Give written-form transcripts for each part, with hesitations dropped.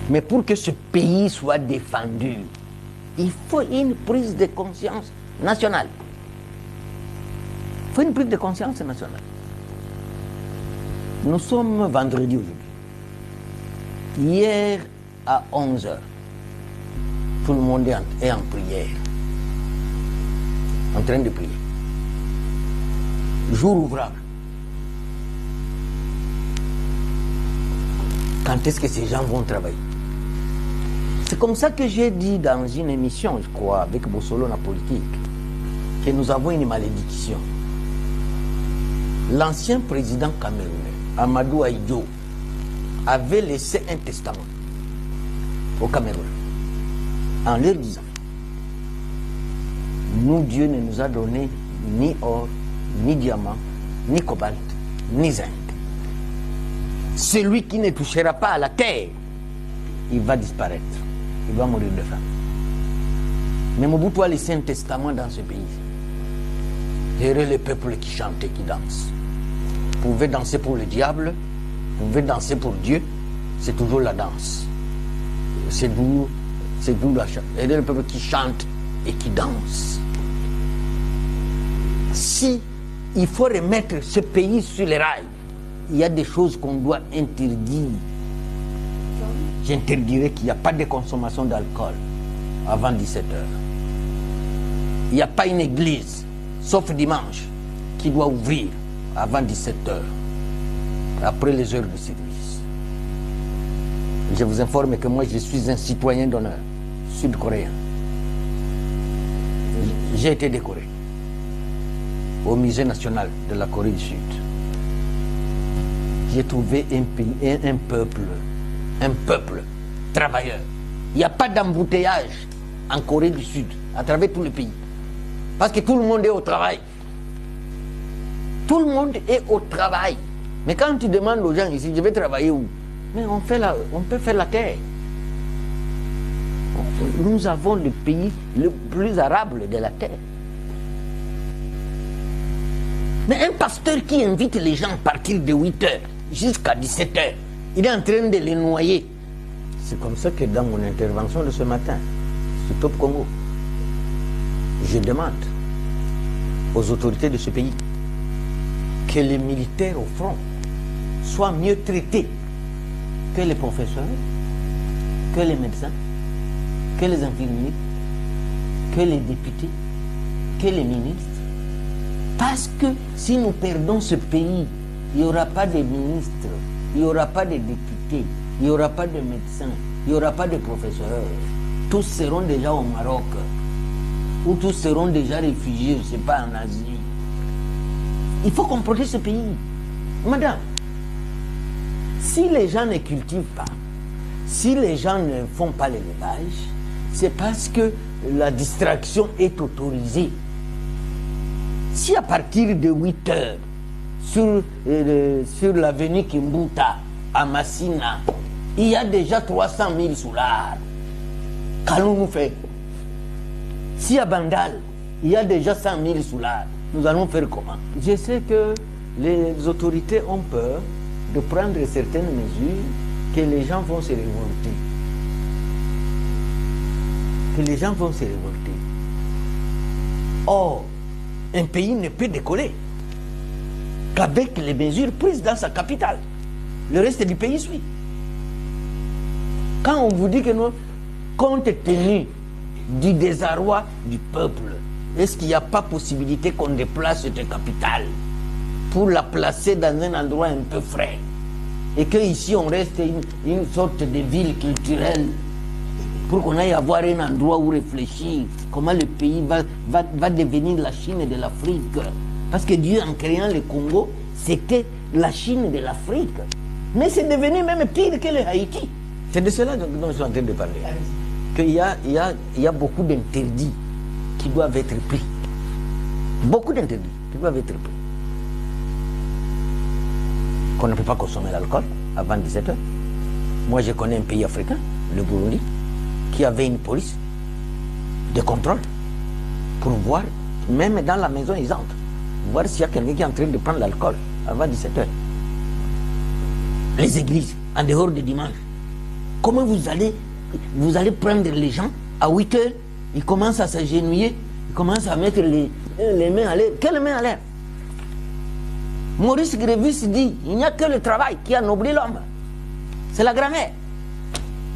Mais pour que ce pays soit défendu, il faut une prise de conscience nationale. Il faut une prise de conscience nationale. Nous sommes vendredi aujourd'hui. Hier à 11h, tout le monde est en prière, en train de prier. Jour ouvrable. Quand est-ce que ces gens vont travailler? C'est comme ça que j'ai dit dans une émission, je crois, avec Bossolo la politique, que nous avons une malédiction. L'ancien président camerounais, Amadou Ahidjo, avait laissé un testament au Cameroun en leur disant: nous, Dieu ne nous a donné ni or, ni diamant, ni cobalt, ni zinc. Celui qui ne touchera pas à la terre, il va disparaître. Il va mourir de faim. Mais Mobutu a laissé un testament dans ce pays. Verrez les peuples qui chantent et qui dansent. Vous pouvez danser pour le diable, vous pouvez danser pour Dieu, c'est toujours la danse. C'est d'où la chante. Verrez les peuples qui chantent et qui dansent. Si il faut remettre ce pays sur les rails, il y a des choses qu'on doit interdire. J'interdirai qu'il n'y a pas de consommation d'alcool avant 17h. Il n'y a pas une église, sauf dimanche, qui doit ouvrir avant 17h, après les heures de service. Je vous informe que moi, je suis un citoyen d'honneur sud-coréen. J'ai été décoré au musée national de la Corée du Sud. J'ai trouvé un peuple travailleur. Il n'y a pas d'embouteillage en Corée du Sud, à travers tout le pays. Parce que tout le monde est au travail. Tout le monde est au travail. Mais quand tu demandes aux gens ici, je vais travailler où? Mais on peut faire la terre. Nous avons le pays le plus arable de la terre. Mais un pasteur qui invite les gens à partir de 8h jusqu'à 17h, il est en train de les noyer. C'est comme ça que dans mon intervention de ce matin, sur Top Congo, je demande aux autorités de ce pays que les militaires au front soient mieux traités que les professeurs, que les médecins, que les infirmiers, que les députés, que les ministres. Parce que si nous perdons ce pays, il n'y aura pas de ministres, il n'y aura pas de députés, il n'y aura pas de médecins, il n'y aura pas de professeurs. Tous seront déjà au Maroc, ou tous seront déjà réfugiés, je ne sais pas, en Asie. Il faut qu'on protège ce pays. Madame, si les gens ne cultivent pas, si les gens ne font pas l'élevage, c'est parce que la distraction est autorisée. Si à partir de 8h, sur l'avenue Kimbuta, à Massina, il y a déjà 300 000 soulards, qu'allons-nous faire? Si à Bandal, il y a déjà 100 000 soulards, nous allons faire comment? Je sais que les autorités ont peur de prendre certaines mesures, que les gens vont se révolter. Que les gens vont se révolter. Or, un pays ne peut décoller qu'avec les mesures prises dans sa capitale. Le reste du pays suit. Quand on vous dit que nous, compte tenu du désarroi du peuple, est-ce qu'il n'y a pas possibilité qu'on déplace cette capitale pour la placer dans un endroit un peu frais et qu'ici on reste une sorte de ville culturelle pour qu'on aille avoir un endroit où réfléchir comment le pays va devenir la Chine de l'Afrique. Parce que Dieu, en créant le Congo, c'était la Chine de l'Afrique. Mais c'est devenu même pire que le Haïti. C'est de cela dont je suis en train de parler. Qu'il y a beaucoup d'interdits qui doivent être pris. Beaucoup d'interdits qui doivent être pris. Qu'on ne peut pas consommer l'alcool avant 17h. Moi, je connais un pays africain, le Burundi, qui avait une police de contrôle pour voir, même dans la maison, ils entrent, voir s'il y a quelqu'un qui est en train de prendre l'alcool avant 17h. Les églises, en dehors du dimanche, comment vous allez prendre les gens à 8 heures, ils commencent à s'agenouiller, ils commencent à mettre les mains à l'air. Quelles mains à l'air? Maurice Grévis dit, il n'y a que le travail qui anoblit l'homme. C'est la grammaire.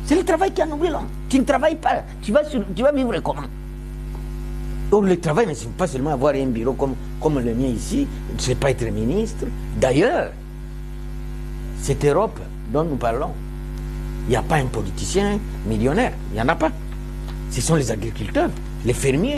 C'est le travail qui anoblit l'homme. Tu ne travailles pas, tu vas vivre comment? Or, le travail ne signifie pas seulement avoir un bureau comme le mien ici, ne sais pas être ministre. D'ailleurs, cette Europe dont nous parlons, il n'y a pas un politicien millionnaire, il n'y en a pas. Ce sont les agriculteurs, les fermiers.